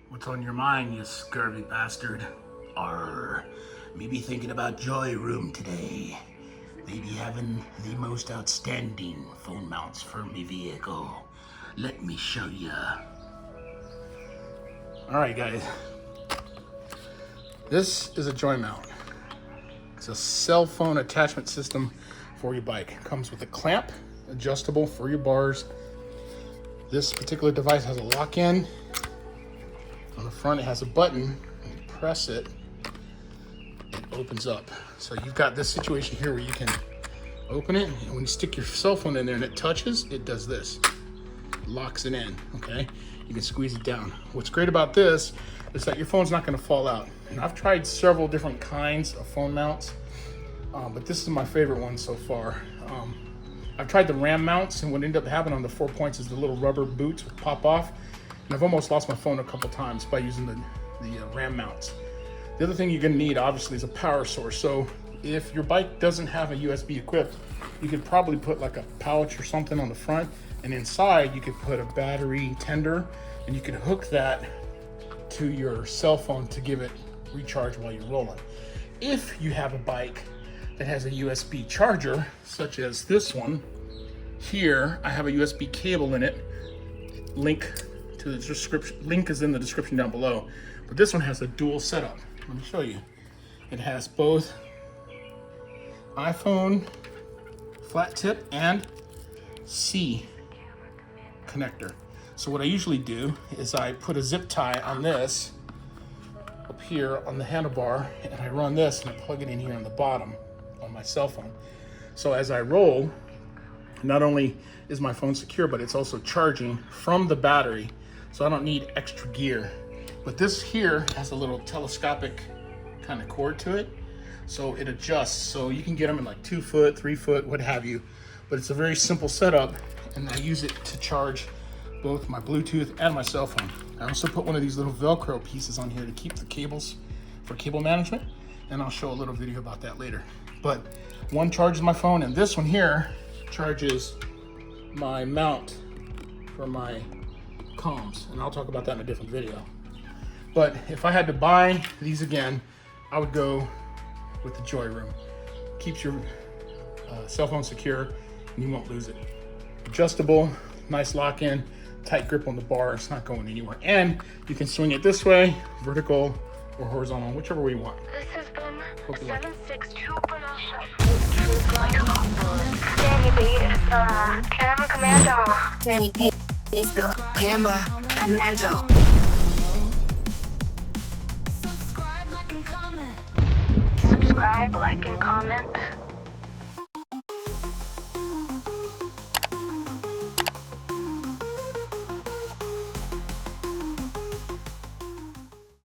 What's on your mind, you scurvy bastard? Arr, maybe thinking about JOYROOM today. Maybe having the most outstanding phone mounts for my vehicle. Let me show ya. Alright guys, this is a joy mount. It's a cell phone attachment system for your bike. It comes with a clamp, adjustable for your bars. This particular device has a lock-in. On the front it has a button. When you press it, it opens up. So you've got this situation here where you can open it, and when you stick your cell phone in there and it touches, it does this. It locks it in, okay? You can squeeze it down. What's great about this is that your phone's not gonna fall out. And I've tried several different kinds of phone mounts, but this is my favorite one so far. I've tried the RAM mounts, and what ended up happening on the 4 points is the little rubber boots would pop off. And I've almost lost my phone a couple times by using the RAM mounts. The other thing you're gonna need, obviously, is a power source. So if your bike doesn't have a USB equipped, you could probably put like a pouch or something on the front, and inside you could put a battery tender, and you could hook that to your cell phone to give it recharge while you're rolling. If you have a bike that has a USB charger, such as this one here, I have a USB cable in it. Link to the description, link is in the description down below. But this one has a dual setup. Let me show you. It has both iPhone flat tip and C connector. So what I usually do is I put a zip tie on this up here on the handlebar, and I run this and I plug it in here on the bottom on my cell phone. So as I roll, not only is my phone secure, but it's also charging from the battery, so I don't need extra gear. But this here has a little telescopic kind of cord to it, so it adjusts. So you can get them in like 2 foot, 3 foot, what have you. But it's a very simple setup, and I use it to charge both my Bluetooth and my cell phone. I also put one of these little Velcro pieces on here to keep the cables for cable management, and I'll show a little video about that later. But one charges my phone, and this one here charges my mount for my comms, and I'll talk about that in a different video. But if I had to buy these again, I would go with the JOYROOM. Keeps your cell phone secure, and you won't lose it. Adjustable, nice lock-in, tight grip on the bar. It's not going anywhere. And you can swing it this way, vertical or horizontal, whichever way you want. This has been Hope you like it. 762 production. Danny B, Camera Commando. Danny B is the camera commando. Subscribe, like, and comment.